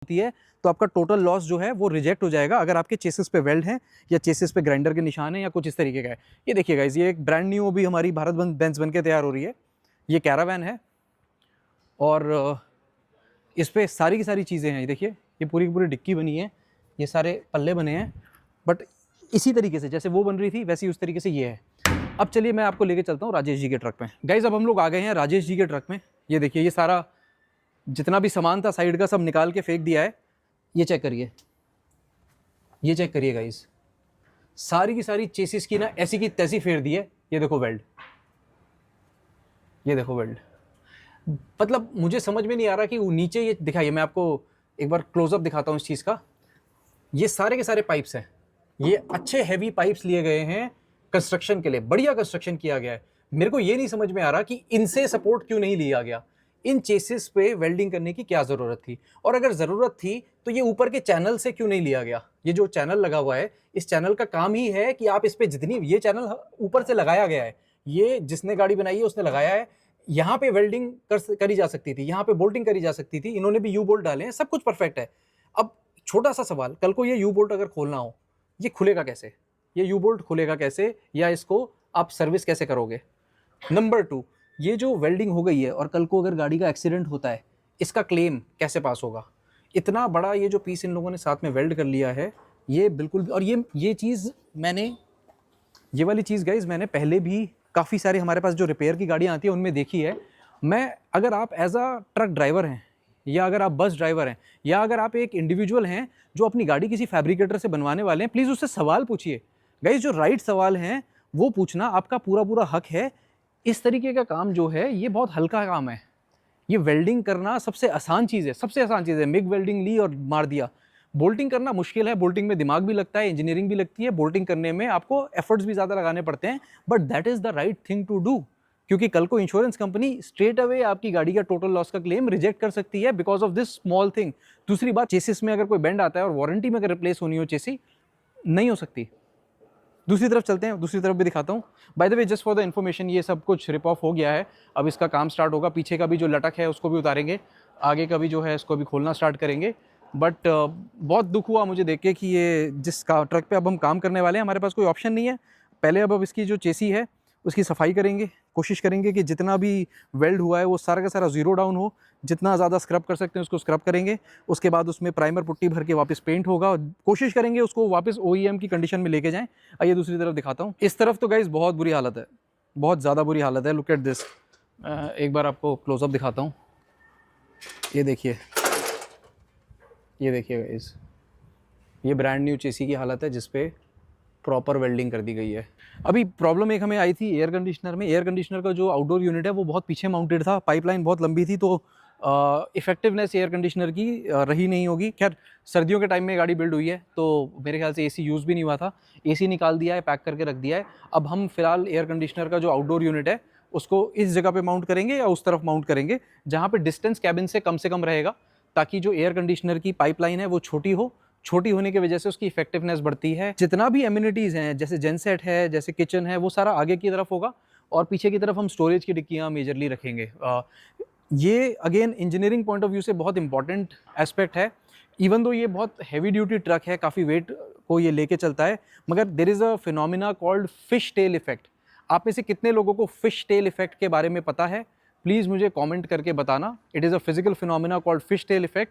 होती है तो आपका टोटल लॉस जो है वो रिजेक्ट हो जाएगा अगर आपके चेसिस पे वेल्ड हैं या चेसिस पे ग्राइंडर के निशान हैं या कुछ इस तरीके का है। ये देखिए गाइस, ये एक ब्रांड न्यू भी हमारी भारत बेंज बन के तैयार हो रही है। ये कैरावैन है और इस पर सारी की सारी चीज़ें हैं। ये देखिए, ये पूरी की पूरी डिक्की बनी है, ये सारे पल्ले बने हैं, बट इसी तरीके से जैसे वो बन रही थी वैसे ही उस तरीके से ये है। अब चलिए मैं आपको लेके चलता हूँ राजेश जी के ट्रक में। गाइज अब हम लोग आ गए हैं राजेश जी के ट्रक में। ये देखिए, ये सारा जितना भी सामान था साइड का सब निकाल के फेंक दिया है। ये चेक करिए, ये चेक करिए गाइज, सारी की सारी चेसिस की ना ऐसी की तैसी फेर दी है। ये देखो वेल्ड, ये देखो वेल्ड। मतलब मुझे समझ में नहीं आ रहा कि वो नीचे, ये दिखाइए, मैं आपको एक बार क्लोजअप दिखाता हूँ इस चीज़ का। ये सारे के सारे पाइप्स हैं, ये अच्छे हैवी पाइप्स लिए गए हैं कंस्ट्रक्शन के लिए, बढ़िया कंस्ट्रक्शन किया गया है। मेरे को ये नहीं समझ में आ रहा कि इनसे सपोर्ट क्यों नहीं लिया गया, इन चेसिस पे वेल्डिंग करने की क्या ज़रूरत थी, और अगर ज़रूरत थी तो ये ऊपर के चैनल से क्यों नहीं लिया गया। ये जो चैनल लगा हुआ है, इस चैनल का काम ही है कि आप इस पे जितनी, ये चैनल ऊपर से लगाया गया है, ये जिसने गाड़ी बनाई है उसने लगाया है। यहाँ पे वेल्डिंग करी जा सकती थी, यहाँ पे बोल्टिंग करी जा सकती थी, इन्होंने भी यू बोल्ट डाले हैं, सब कुछ परफेक्ट है। अब छोटा सा सवाल, कल को ये यू बोल्ट अगर खोलना हो, ये खुलेगा कैसे? ये यू बोल्ट खुलेगा कैसे, या इसको आप सर्विस कैसे करोगे? नंबर 2, ये जो वेल्डिंग हो गई है और कल को अगर गाड़ी का एक्सीडेंट होता है, इसका क्लेम कैसे पास होगा? इतना बड़ा ये जो पीस इन लोगों ने साथ में वेल्ड कर लिया है, ये बिल्कुल। और ये चीज़ मैंने, ये वाली चीज़ गाइज मैंने पहले भी काफ़ी सारे हमारे पास जो रिपेयर की गाड़ियाँ आती हैं उनमें देखी है। मैं, अगर आप एज अ ट्रक ड्राइवर हैं, या अगर आप बस ड्राइवर हैं, या अगर आप एक इंडिविजुअल हैं जो अपनी गाड़ी किसी फैब्रिकेटर से बनवाने वाले हैं, प्लीज़ उससे सवाल पूछिए। गाइज जो राइट सवाल हैं वो पूछना आपका पूरा पूरा हक है। इस तरीके का काम जो है ये बहुत हल्का काम है। ये वेल्डिंग करना सबसे आसान चीज़ है, सबसे आसान चीज़ है। मिग वेल्डिंग ली और मार दिया। बोल्टिंग करना मुश्किल है, बोल्टिंग में दिमाग भी लगता है, इंजीनियरिंग भी लगती है, बोल्टिंग करने में आपको एफर्ट्स भी ज़्यादा लगाने पड़ते हैं, but that is the right thing to do. क्योंकि कल को इंश्योरेंस कंपनी स्ट्रेट अवे आपकी गाड़ी का टोटल लॉस का क्लेम रिजेक्ट कर सकती है because of this small thing. दूसरी बात, चेसिस में अगर कोई बेंड आता है और वारंटी में अगर रिप्लेस होनी हो चेसी, नहीं हो सकती। दूसरी तरफ चलते हैं, दूसरी तरफ भी दिखाता हूँ। By the way, just for the information, ये सब कुछ रिप ऑफ हो गया है, अब इसका काम स्टार्ट होगा। पीछे का भी जो लटक है उसको भी उतारेंगे, आगे का भी जो है इसको भी खोलना स्टार्ट करेंगे। बट बहुत दुख हुआ मुझे देख के कि ये जिस ट्रक पे अब हम काम करने वाले हैं, हमारे पास कोई ऑप्शन नहीं है। पहले अब इसकी जो चेसी है उसकी सफाई करेंगे, कोशिश करेंगे कि जितना भी वेल्ड हुआ है वो सारा का सारा ज़ीरो डाउन हो, जितना ज़्यादा स्क्रब कर सकते हैं उसको स्क्रब करेंगे। उसके बाद उसमें प्राइमर पुट्टी भर के वापस पेंट होगा, और कोशिश करेंगे उसको वापस OEM की कंडीशन में लेके जाएं। आइए दूसरी तरफ दिखाता हूँ। इस तरफ तो गाइस बहुत बुरी हालत है, बहुत ज़्यादा बुरी हालत है। लुक एट दिस, एक बार आपको क्लोजअप दिखाता हूँ। ये देखिए, ये देखिए गाइस, ये ब्रांड न्यू चेसी की हालत है जिसपे प्रॉपर वेल्डिंग कर दी गई है। अभी प्रॉब्लम एक हमें आई थी एयर कंडीशनर में। एयर कंडीशनर का जो आउटडोर यूनिट है वो बहुत पीछे माउंटेड था, पाइपलाइन बहुत लंबी थी, तो इफेक्टिवनेस एयर कंडीशनर की रही नहीं होगी। खैर, सर्दियों के टाइम में गाड़ी बिल्ड हुई है तो मेरे ख्याल से AC यूज़ भी नहीं हुआ था, AC निकाल दिया है, पैक करके रख दिया है। अब हम फिलहाल एयर कंडीशनर का जो आउटडोर यूनिट है उसको इस जगह पे माउंट करेंगे या उस तरफ माउंट करेंगे जहाँ पे डिस्टेंस कैबिन से कम रहेगा, ताकि जो एयर कंडीशनर की पाइपलाइन है वो छोटी हो। छोटी होने की वजह से उसकी इफेक्टिवनेस बढ़ती है। जितना भी एमिनिटीज़ हैं, जैसे जेनसेट है, जैसे किचन है, वो सारा आगे की तरफ होगा, और पीछे की तरफ हम स्टोरेज की डिक्कियाँ मेजरली रखेंगे। ये again engineering point of view से बहुत इंपॉर्टेंट एस्पेक्ट है। इवन दो ये बहुत हैवी ड्यूटी ट्रक है, काफ़ी वेट को ये लेके चलता है, मगर there is a phenomena called fish tail effect. आप में से कितने लोगों को फिश टेल इफेक्ट के बारे में पता है? प्लीज़ मुझे कमेंट करके बताना। It is a physical phenomena called fish tail effect.